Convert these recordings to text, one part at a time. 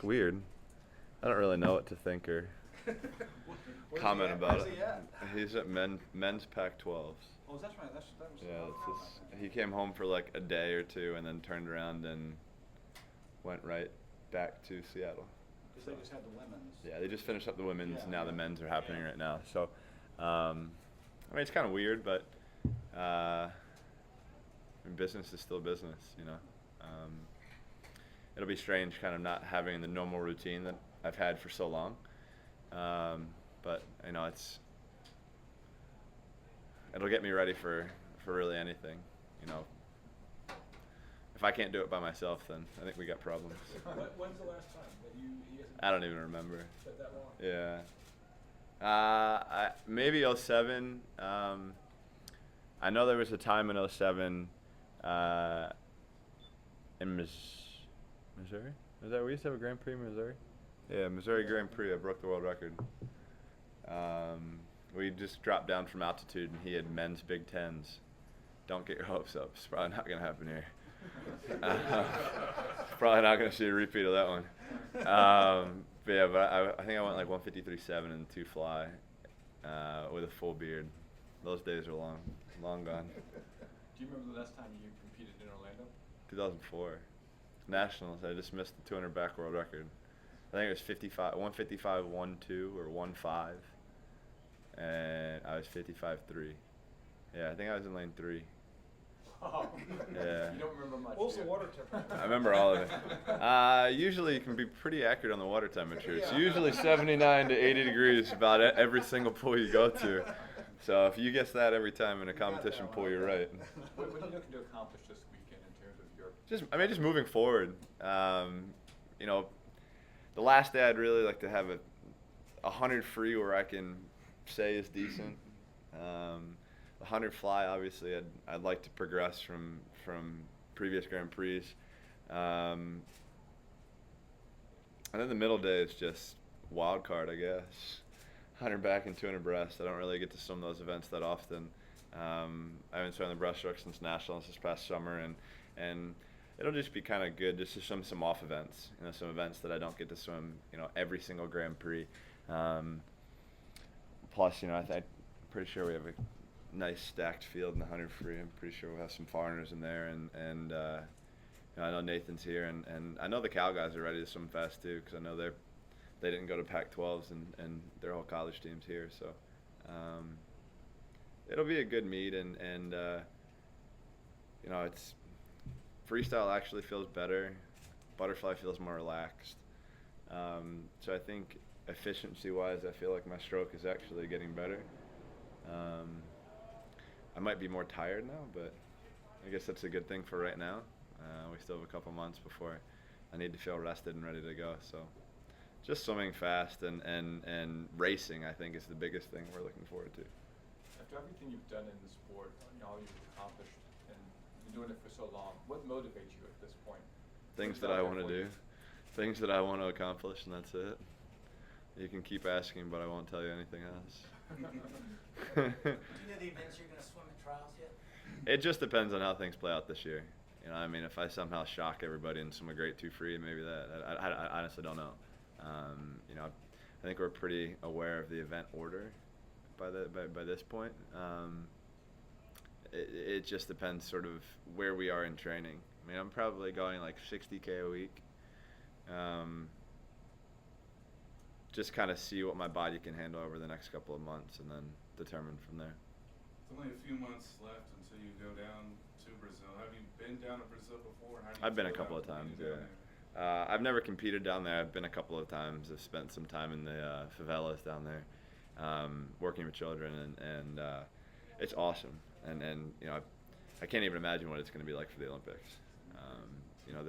It's weird. I don't really know what to think or comment about it. Where's he at? He's at men's Pac-12s. Oh, that's right. That was. Yeah, he came home for like a day or two and then turned around and went right back to Seattle. Because they just had the women's. Yeah, they just finished up the women's. Yeah, Now the yeah. men's are happening right now. So, I mean, it's kind of weird, but I mean, business is still business, you know. It'll be strange kind of not having the normal routine that I've had for so long. But, you know, it'll get me ready for really anything, you know. If I can't do it by myself, then I think we got problems. When's the last time that he hasn't I don't even remember. said that long? Yeah. Maybe '07. I know there was a time in '07 in Missouri. Is that we used to have a Grand Prix in Missouri? Yeah, Missouri Grand Prix. I broke the world record. We just dropped down from altitude, and he had men's Big Tens. Don't get your hopes up. It's probably not going to happen here. Probably not going to see a repeat of that one. But yeah, I think I went like 153.7 and 2 fly with a full beard. Those days are long gone. Do you remember the last time you competed in Orlando? 2004 Nationals. I just missed the 200 back world record. I think it was 155, 1-2 or 1-5, and I was 55.3. Yeah, I think I was in lane 3. Oh. Yeah. You don't remember much. What was do the you? water temperature? I remember all of it. Usually you can be pretty accurate on the water temperature. It's usually 79 to 80 degrees about every single pool you go to. So if you guess that every time in a competition pool, you're right. What are you looking to accomplish this weekend in terms of your? Just moving forward. You know, the last day I'd really like to have a 100 free where I can say is decent. The 100 fly, obviously, I'd like to progress from previous Grand Prix. And then the middle day is just wild card, I guess. 100 back and 200 breast. I don't really get to swim those events that often. I haven't swum the breaststroke since Nationals this past summer, and it'll just be kind of good just to swim some off events, you know, some events that I don't get to swim, you know, every single Grand Prix. Plus, you know, I'm pretty sure we have a nice stacked field in the 100 free. I'm pretty sure we'll have some foreigners in there, and you know, I know Nathan's here, and I know the Cal guys are ready to swim fast too, because I know they didn't go to Pac-12s, and their whole college team's here, so it'll be a good meet, and you know, it's freestyle actually feels better, butterfly feels more relaxed, so I think efficiency-wise, I feel like my stroke is actually getting better. I might be more tired now, but I guess that's a good thing for right now. We still have a couple months before I need to feel rested and ready to go. So just swimming fast and racing, I think, is the biggest thing we're looking forward to. After everything you've done in the sport, you know, all you've accomplished, and you've been doing it for so long, what motivates you at this point? Things that I want to do, things that I want to accomplish, and that's it. You can keep asking, but I won't tell you anything else. Do you know the events you're going to swim at trials yet? It just depends on how things play out this year. You know, I mean, if I somehow shock everybody and swim a great 2 free, maybe that. I honestly don't know. You know, I think we're pretty aware of the event order by this point. It just depends sort of where we are in training. I mean, I'm probably going like 60K a week. Just kind of see what my body can handle over the next couple of months, and then determine from there. There's only a few months left until you go down to Brazil. Have you been down to Brazil before? How do you I've been a feel couple of about times, being down yeah. I've never competed down there. I've been a couple of times. I've spent some time in the favelas down there, working with children, and it's awesome. And you know, I can't even imagine what it's going to be like for the Olympics. You know,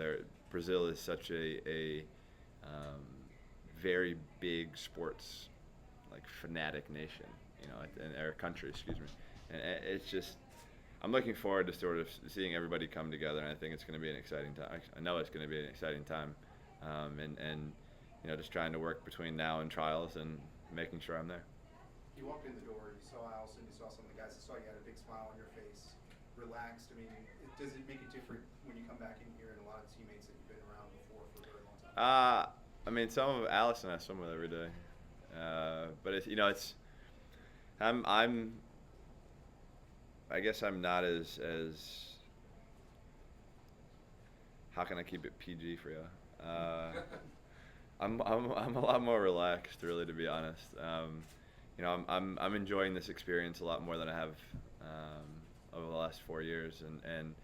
Brazil is such a very big sports, like, fanatic nation, you know, or country, excuse me. And it's just, I'm looking forward to sort of seeing everybody come together, and I think it's going to be an exciting time. I know it's going to be an exciting time, and you know, just trying to work between now and trials and making sure I'm there. You walked in the door, you saw Allison, you saw some of the guys, I saw you had a big smile on your face, relaxed. I mean, does it make it different when you come back in here and a lot of teammates that you've been around before for a very long time? I mean, some of Allison I swim with every day, but it's I'm I guess I'm not as how can I keep it PG for you? I'm a lot more relaxed, really, to be honest. I'm enjoying this experience a lot more than I have over the last 4 years, and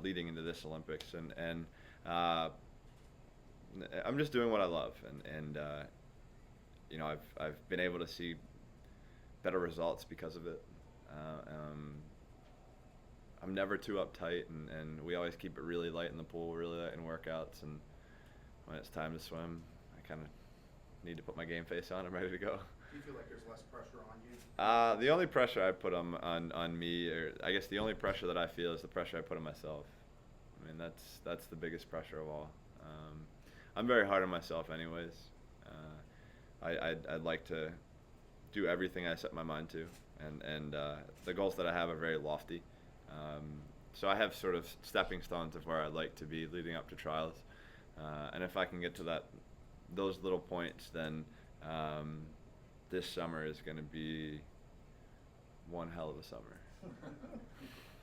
leading into this Olympics, and I'm just doing what I love, and I've been able to see better results because of it. I'm never too uptight, and we always keep it really light in the pool, really light in workouts, and when it's time to swim, I kind of need to put my game face on. I'm ready to go. Do you feel like there's less pressure on you? The only pressure I put on me, or I guess the only pressure that I feel is the pressure I put on myself. I mean, that's the biggest pressure of all. I'm very hard on myself, anyways. I'd like to do everything I set my mind to, and the goals that I have are very lofty. So I have sort of stepping stones of where I'd like to be leading up to trials, and if I can get to those little points, then this summer is going to be one hell of a summer.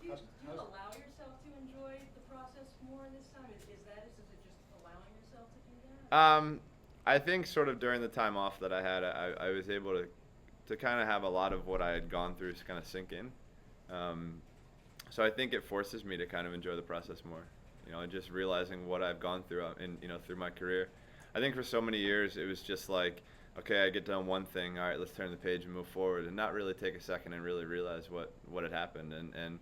Do you allow yourself to enjoy the process more this time? Is it just allowing yourself to do that? I think sort of during the time off that I had, I was able to kind of have a lot of what I had gone through kind of sink in. So I think it forces me to kind of enjoy the process more, and just realizing what I've gone through through my career. I think for so many years it was just like, okay, I get done one thing, all right, let's turn the page and move forward, and not really take a second and really realize what had happened. And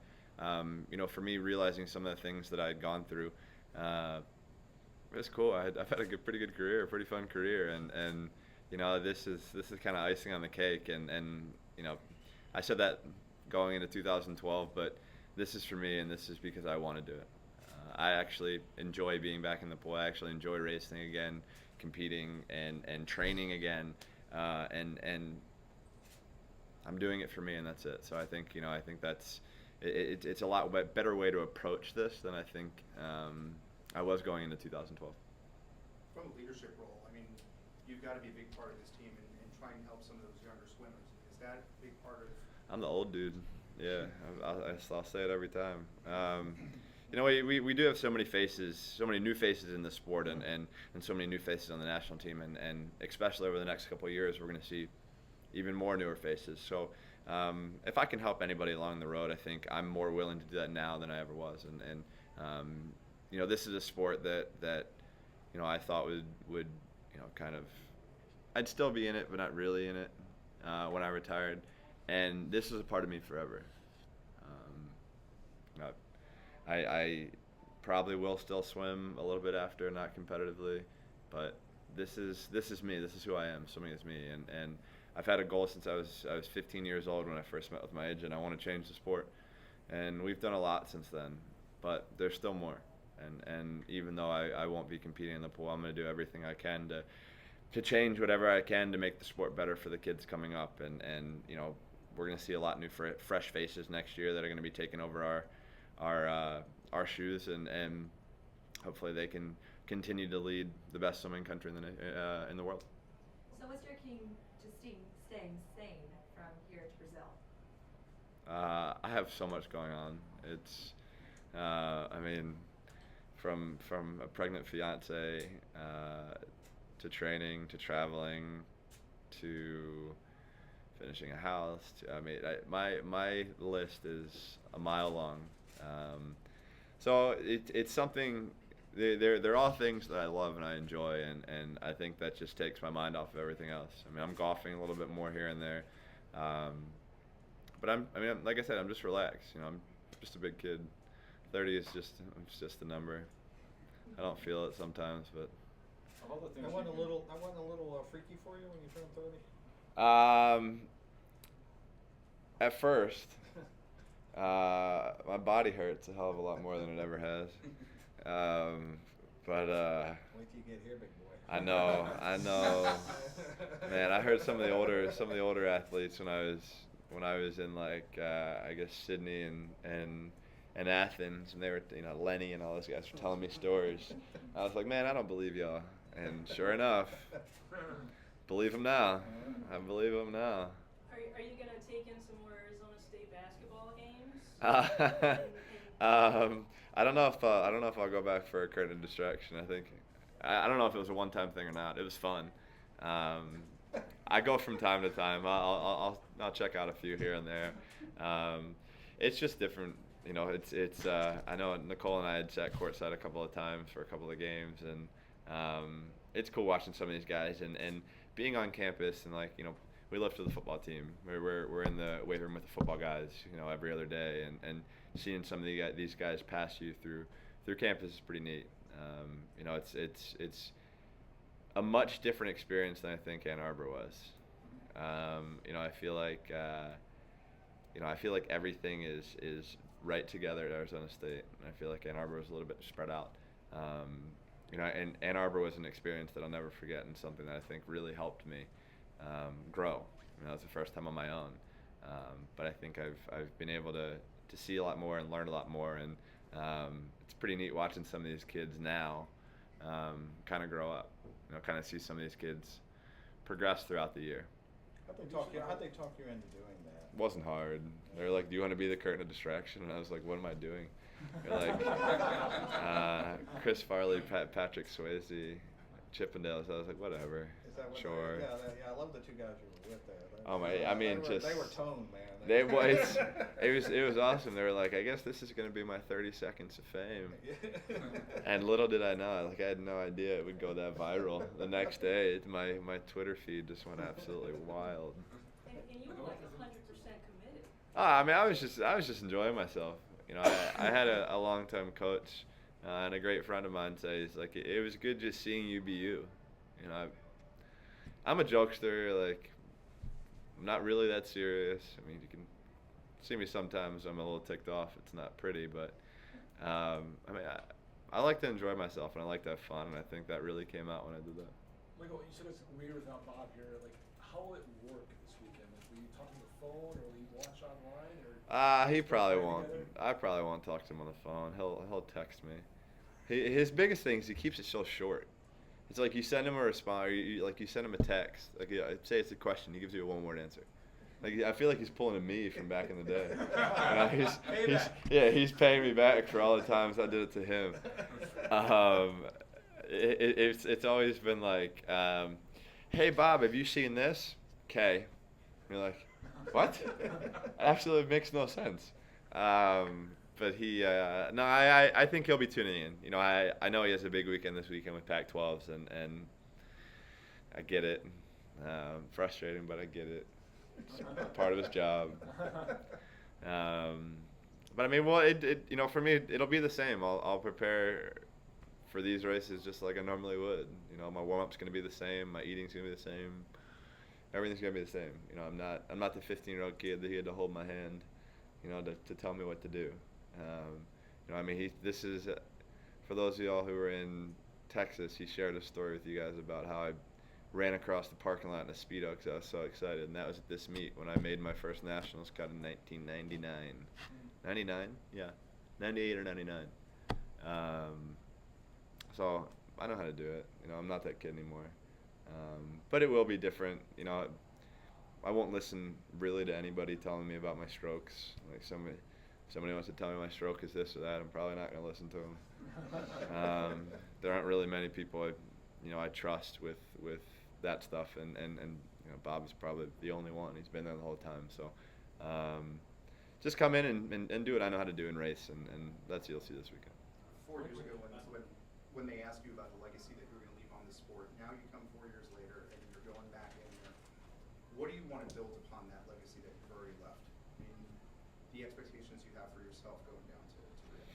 for me, realizing some of the things that I had gone through, it was cool. I've had a pretty good career, a pretty fun career, and this is kind of icing on the cake. And I said that going into 2012, but this is for me, and this is because I want to do it. I actually enjoy being back in the pool. I actually enjoy racing again, competing and training again, and I'm doing it for me, and that's it. So I think that's it's a lot better way to approach this than I think I was going into 2012. From a leadership role, I mean, you've got to be a big part of this team and try and help some of those younger swimmers. Is that a big part of? I'm the old dude. Yeah, I'll say it every time. We do have so many faces, so many new faces in the sport, and so many new faces on the national team, and especially over the next couple of years, we're going to see even more newer faces. So if I can help anybody along the road, I think I'm more willing to do that now than I ever was. And this is a sport that I thought would kind of, I'd still be in it, but not really in it when I retired. And this is a part of me forever. I probably will still swim a little bit after, not competitively, but this is me. This is who I am. Swimming is me, and I've had a goal since I was 15 years old when I first met with my agent. I want to change the sport, and we've done a lot since then, but there's still more. And even though I won't be competing in the pool, I'm going to do everything I can to change whatever I can to make the sport better for the kids coming up, and we're going to see a lot new fresh faces next year that are going to be taking over our shoes, and hopefully they can continue to lead the best swimming country in the world. So what's your key to staying sane from here to Brazil? I have so much going on. It's from a pregnant fiance to training to traveling to finishing a house. My list is a mile long. So it's something. They're all things that I love and I enjoy, and I think that just takes my mind off of everything else. I'm golfing a little bit more here and there, but like I said, I'm just relaxed. I'm just a big kid. 30 is just a number. I don't feel it sometimes, but. Of all the things I wasn't you a can- little freaky for you when you turned 30? At first, my body hurts a hell of a lot more than it ever has. But Wait till you get here, big boy. I know. Man, I heard some of the older athletes when I was in I guess Sydney and Athens, and they were Lenny and all those guys were telling me stories. I was like, man, I don't believe y'all. And sure enough, believe him now. I believe him now. Are you gonna take in some more Arizona State basketball games? I don't know if I'll go back for a curtain distraction. I think I don't know if it was a one-time thing or not. It was fun. I go from time to time. I'll check out a few here and there. It's just different. You know, it's. I know Nicole and I had sat courtside a couple of times for a couple of games, and it's cool watching some of these guys and being on campus and, like, you know, we live for the football team. We're in the weight room with the football guys, you know, every other day, and seeing some of these guys pass you through campus is pretty neat. You know, it's a much different experience than I think Ann Arbor was. You know, I feel like everything is right together at Arizona State, and I feel like Ann Arbor was a little bit spread out. You know, and Ann Arbor was an experience that I'll never forget, and something that I think really helped me grow. You know, it was the first time on my own, but I think I've been able to see a lot more and learn a lot more, and it's pretty neat watching some of these kids now kind of grow up. You know, kind of see some of these kids progress throughout the year. How'd they talk you into doing that? It wasn't hard. They were like, "Do you want to be the curtain of distraction?" And I was like, "What am I doing?" They're like, Chris Farley, Patrick Swayze, Chippendales. I was like, "Whatever." Is that what sure. Yeah, I love the two guys you were with there. Oh my! I mean, they were toned, man. It was awesome. They were like, "I guess this is gonna be my 30 seconds of fame," and little did I know, like, I had no idea it would go that viral. The next day, my Twitter feed just went absolutely wild. And you were like 100% committed. I mean, I was just enjoying myself. You know, I had a long-time coach and a great friend of mine say, he's like, it was good just seeing you be you. You know, I'm a jokester. Like, I'm not really that serious. I mean, you can see me sometimes. I'm a little ticked off. It's not pretty, but I mean, I like to enjoy myself and I like to have fun, and I think that really came out when I did that. Michael, you said it's weird without Bob here. Like, how will it work this weekend? Like, will you talk on the phone, or will you watch online, or? He probably won't. Together? I probably won't talk to him on the phone. He'll text me. His biggest thing is he keeps it so short. It's like you send him a response, or you send him a text. Like, say it's a question, he gives you a one-word answer. Like, I feel like he's pulling a me from back in the day. He's paying me back for all the times I did it to him. It's always been like, hey Bob, have you seen this? Okay. You're like, what? Absolutely makes no sense. But no, I think he'll be tuning in. You know, I know he has a big weekend this weekend with Pac-12s, and I get it. Frustrating, but I get it. It's part of his job. But I mean, well, you know, for me, it'll be the same. I'll prepare for these races just like I normally would. You know, my warm-up's going to be the same. My eating's going to be the same. Everything's going to be the same. You know, I'm not the 15-year-old kid that he had to hold my hand, you know, to tell me what to do. You know, I mean, this is, for those of y'all who were in Texas, he shared a story with you guys about how I ran across the parking lot in a Speedo because I was so excited. And that was at this meet when I made my first Nationals cut in 1999. 99? Yeah. 98 or 99. So I know how to do it. You know, I'm not that kid anymore. But it will be different. You know, I won't listen really to anybody telling me about my strokes. Like somebody wants to tell me my stroke is this or that, I'm probably not going to listen to them. There aren't really many people I trust with that stuff, and you know, Bob's probably the only one. He's been there the whole time. So just come in and do what I know how to do and race, and that's what you'll see this weekend. 4 years ago, when they asked you about the legacy that you were going to leave on the sport, now you come 4 years later and you're going back in there. What do you want to build upon that legacy that you've already left? I mean, the expectations you have for yourself going down to Rio.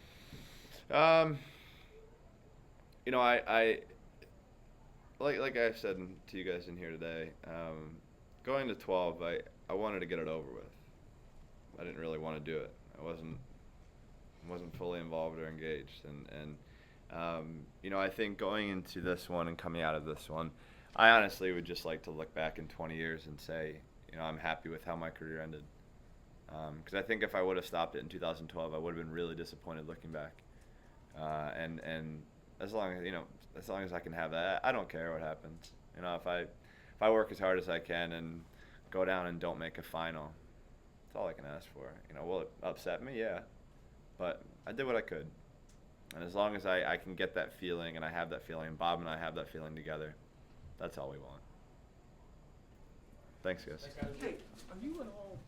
You know, I like I've said to you guys in here today, going to 12, I wanted to get it over with. I didn't really want to do it. I wasn't fully involved or engaged, and you know, I think going into this one and coming out of this one, I honestly would just like to look back in 20 years and say, you know, I'm happy with how my career ended. Because I think if I would have stopped it in 2012, I would have been really disappointed looking back. And as long as, you know, as long as I can have that, I don't care what happens. You know, if I work as hard as I can and go down and don't make a final, that's all I can ask for. You know, will it upset me? Yeah, but I did what I could, and as long as I can get that feeling, and I have that feeling, and Bob and I have that feeling together, that's all we want. Thanks, guys. Thanks, guys. Hey, are you at all